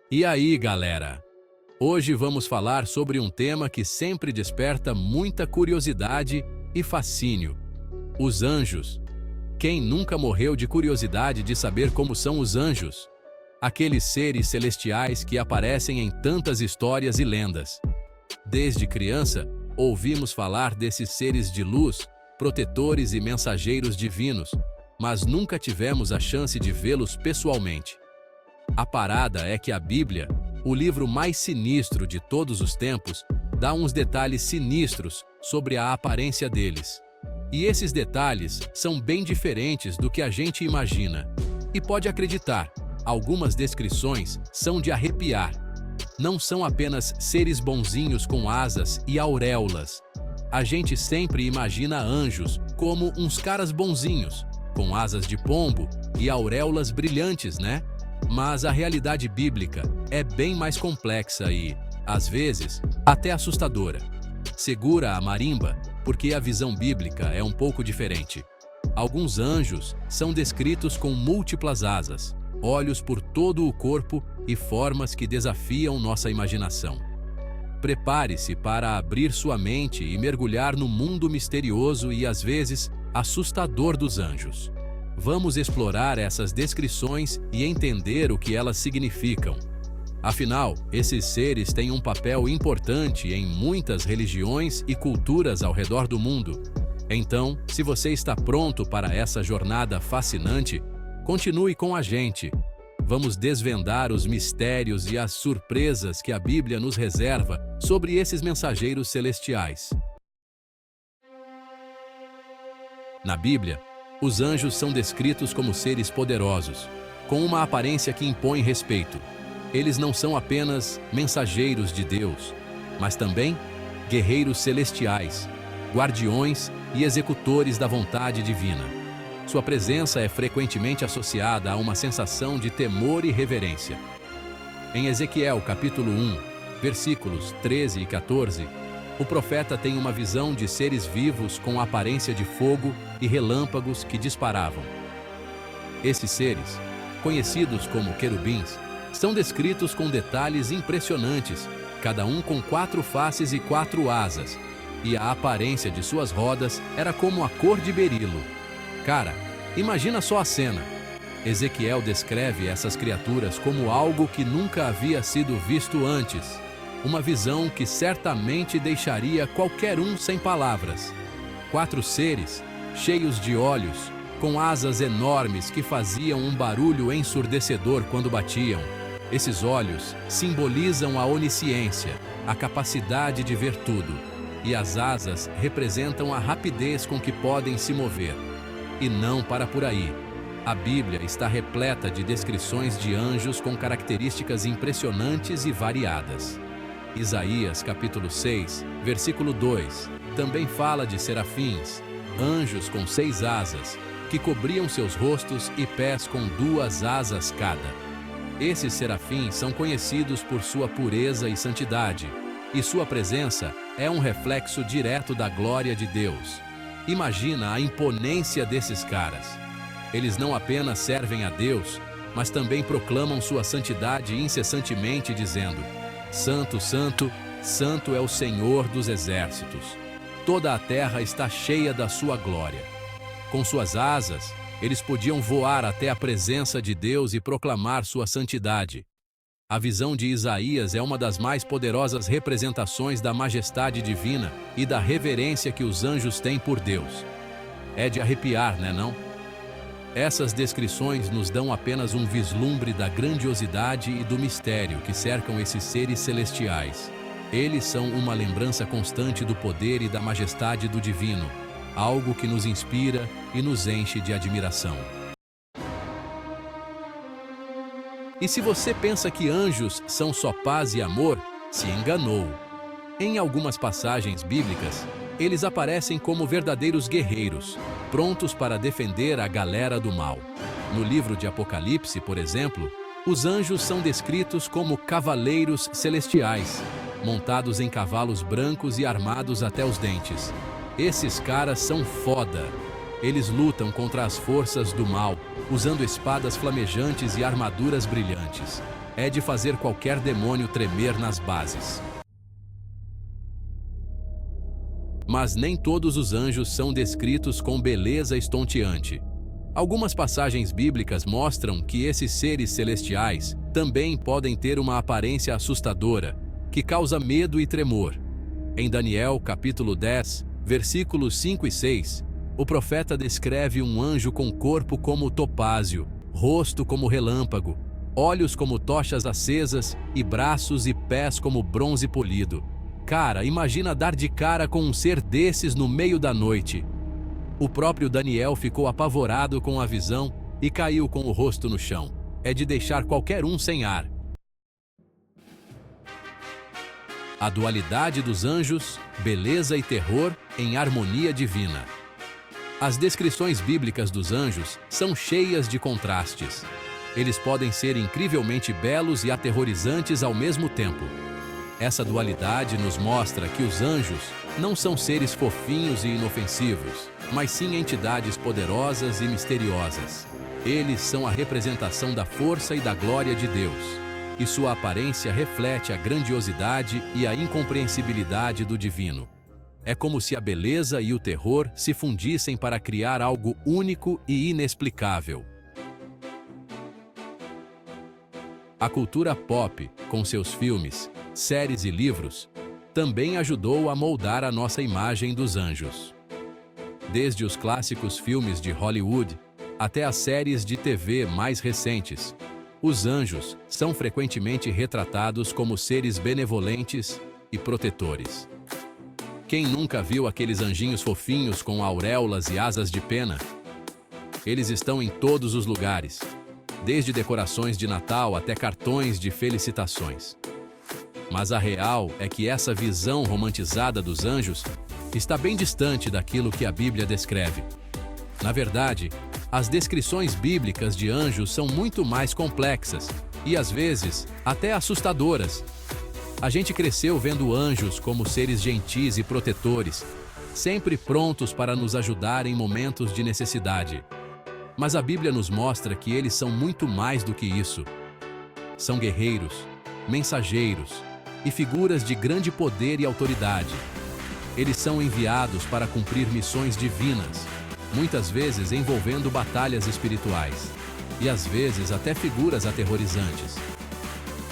E aí, galera? Hoje vamos falar sobre um tema que sempre desperta muita curiosidade e fascínio: os anjos. Quem nunca morreu de curiosidade de saber como são os anjos? Aqueles seres celestiais que aparecem em tantas histórias e lendas. Desde criança, ouvimos falar desses seres de luz, protetores e mensageiros divinos, mas nunca tivemos a chance de vê-los pessoalmente. A parada é que a Bíblia, o livro mais sinistro de todos os tempos, dá uns detalhes sinistros sobre a aparência deles. E esses detalhes são bem diferentes do que a gente imagina. E pode acreditar, algumas descrições são de arrepiar. Não são apenas seres bonzinhos com asas e auréolas. A gente sempre imagina anjos como uns caras bonzinhos, com asas de pombo e auréolas brilhantes, né? Mas a realidade bíblica é bem mais complexa e, às vezes, até assustadora. Segura a marimba, porque a visão bíblica é um pouco diferente. Alguns anjos são descritos com múltiplas asas, olhos por todo o corpo e formas que desafiam nossa imaginação. Prepare-se para abrir sua mente e mergulhar no mundo misterioso e, às vezes, assustador dos anjos. Vamos explorar essas descrições e entender o que elas significam. Afinal, esses seres têm um papel importante em muitas religiões e culturas ao redor do mundo. Então, se você está pronto para essa jornada fascinante, continue com a gente. Vamos desvendar os mistérios e as surpresas que a Bíblia nos reserva sobre esses mensageiros celestiais. Na Bíblia, os anjos são descritos como seres poderosos, com uma aparência que impõe respeito. Eles não são apenas mensageiros de Deus, mas também guerreiros celestiais, guardiões e executores da vontade divina. Sua presença é frequentemente associada a uma sensação de temor e reverência. Em Ezequiel capítulo 1, versículos 13 e 14, o profeta tem uma visão de seres vivos com aparência de fogo e relâmpagos que disparavam. Esses seres, conhecidos como querubins, são descritos com detalhes impressionantes, cada um com 4 faces e 4 asas, e a aparência de suas rodas era como a cor de berilo. Cara, imagina só a cena. Ezequiel descreve essas criaturas como algo que nunca havia sido visto antes. Uma visão que certamente deixaria qualquer um sem palavras. 4 seres, cheios de olhos, com asas enormes que faziam um barulho ensurdecedor quando batiam. Esses olhos simbolizam a onisciência, a capacidade de ver tudo. E as asas representam a rapidez com que podem se mover. E não para por aí. A Bíblia está repleta de descrições de anjos com características impressionantes e variadas. Isaías capítulo 6, versículo 2, também fala de serafins, anjos com 6 asas, que cobriam seus rostos e pés com 2 asas cada. Esses serafins são conhecidos por sua pureza e santidade, e sua presença é um reflexo direto da glória de Deus. Imagina a imponência desses caras. Eles não apenas servem a Deus, mas também proclamam sua santidade incessantemente, dizendo: Santo, Santo, Santo é o Senhor dos exércitos. Toda a terra está cheia da sua glória. Com suas asas, eles podiam voar até a presença de Deus e proclamar sua santidade. A visão de Isaías é uma das mais poderosas representações da majestade divina e da reverência que os anjos têm por Deus. É de arrepiar, né não? Essas descrições nos dão apenas um vislumbre da grandiosidade e do mistério que cercam esses seres celestiais. Eles são uma lembrança constante do poder e da majestade do divino, algo que nos inspira e nos enche de admiração. E se você pensa que anjos são só paz e amor, se enganou. Em algumas passagens bíblicas, eles aparecem como verdadeiros guerreiros, prontos para defender a galera do mal. No livro de Apocalipse, por exemplo, os anjos são descritos como cavaleiros celestiais, montados em cavalos brancos e armados até os dentes. Esses caras são foda. Eles lutam contra as forças do mal, usando espadas flamejantes e armaduras brilhantes. É de fazer qualquer demônio tremer nas bases. Mas nem todos os anjos são descritos com beleza estonteante. Algumas passagens bíblicas mostram que esses seres celestiais também podem ter uma aparência assustadora, que causa medo e tremor. Em Daniel, capítulo 10, versículos 5 e 6, o profeta descreve um anjo com corpo como topázio, rosto como relâmpago, olhos como tochas acesas e braços e pés como bronze polido. Cara, imagina dar de cara com um ser desses no meio da noite. O próprio Daniel ficou apavorado com a visão e caiu com o rosto no chão. É de deixar qualquer um sem ar. A dualidade dos anjos, beleza e terror em harmonia divina. As descrições bíblicas dos anjos são cheias de contrastes. Eles podem ser incrivelmente belos e aterrorizantes ao mesmo tempo. Essa dualidade nos mostra que os anjos não são seres fofinhos e inofensivos, mas sim entidades poderosas e misteriosas. Eles são a representação da força e da glória de Deus, e sua aparência reflete a grandiosidade e a incompreensibilidade do divino. É como se a beleza e o terror se fundissem para criar algo único e inexplicável. A cultura pop, com seus filmes, séries e livros, também ajudou a moldar a nossa imagem dos anjos. Desde os clássicos filmes de Hollywood até as séries de TV mais recentes, os anjos são frequentemente retratados como seres benevolentes e protetores. Quem nunca viu aqueles anjinhos fofinhos com auréolas e asas de pena? Eles estão em todos os lugares, desde decorações de Natal até cartões de felicitações. Mas a real é que essa visão romantizada dos anjos está bem distante daquilo que a Bíblia descreve. Na verdade, as descrições bíblicas de anjos são muito mais complexas e, às vezes, até assustadoras. A gente cresceu vendo anjos como seres gentis e protetores, sempre prontos para nos ajudar em momentos de necessidade. Mas a Bíblia nos mostra que eles são muito mais do que isso. São guerreiros, mensageiros e figuras de grande poder e autoridade. Eles são enviados para cumprir missões divinas, muitas vezes envolvendo batalhas espirituais, e às vezes até figuras aterrorizantes.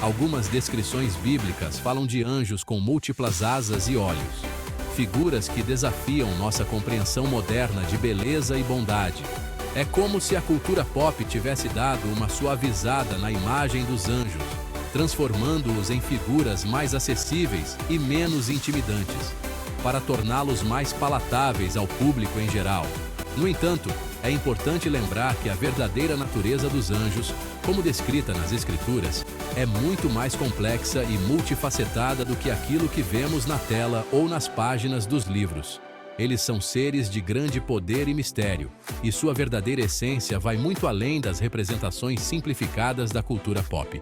Algumas descrições bíblicas falam de anjos com múltiplas asas e olhos, figuras que desafiam nossa compreensão moderna de beleza e bondade. É como se a cultura pop tivesse dado uma suavizada na imagem dos anjos, transformando-os em figuras mais acessíveis e menos intimidantes, para torná-los mais palatáveis ao público em geral. No entanto, é importante lembrar que a verdadeira natureza dos anjos, como descrita nas Escrituras, é muito mais complexa e multifacetada do que aquilo que vemos na tela ou nas páginas dos livros. Eles são seres de grande poder e mistério, e sua verdadeira essência vai muito além das representações simplificadas da cultura pop.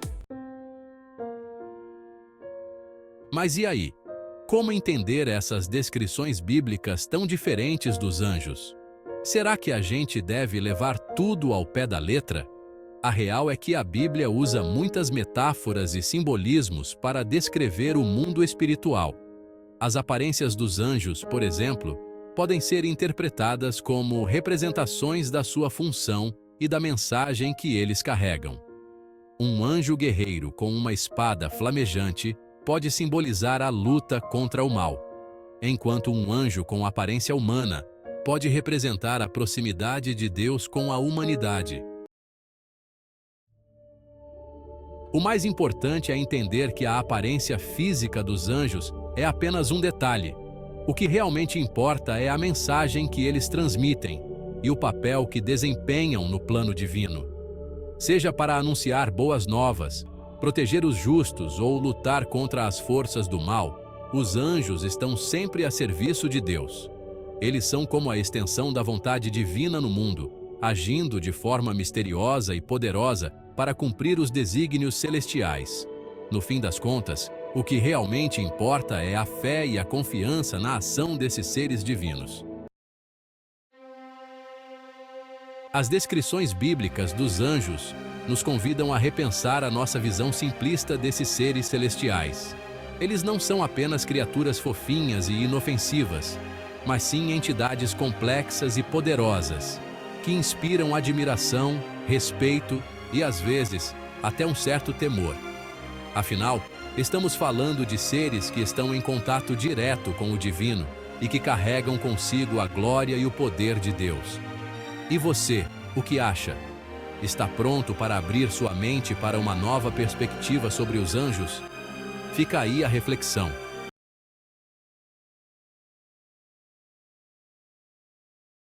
Mas e aí? Como entender essas descrições bíblicas tão diferentes dos anjos? Será que a gente deve levar tudo ao pé da letra? A real é que a Bíblia usa muitas metáforas e simbolismos para descrever o mundo espiritual. As aparências dos anjos, por exemplo, podem ser interpretadas como representações da sua função e da mensagem que eles carregam. Um anjo guerreiro com uma espada flamejante pode simbolizar a luta contra o mal, enquanto um anjo com aparência humana pode representar a proximidade de Deus com a humanidade. O mais importante é entender que a aparência física dos anjos é apenas um detalhe. O que realmente importa é a mensagem que eles transmitem e o papel que desempenham no plano divino. Seja para anunciar boas novas, proteger os justos ou lutar contra as forças do mal, os anjos estão sempre a serviço de Deus. Eles são como a extensão da vontade divina no mundo, agindo de forma misteriosa e poderosa para cumprir os desígnios celestiais. No fim das contas, o que realmente importa é a fé e a confiança na ação desses seres divinos. As descrições bíblicas dos anjos nos convidam a repensar a nossa visão simplista desses seres celestiais. Eles não são apenas criaturas fofinhas e inofensivas, mas sim entidades complexas e poderosas, que inspiram admiração, respeito e, às vezes, até um certo temor. Afinal, estamos falando de seres que estão em contato direto com o divino e que carregam consigo a glória e o poder de Deus. E você, o que acha? Está pronto para abrir sua mente para uma nova perspectiva sobre os anjos? Fica aí a reflexão.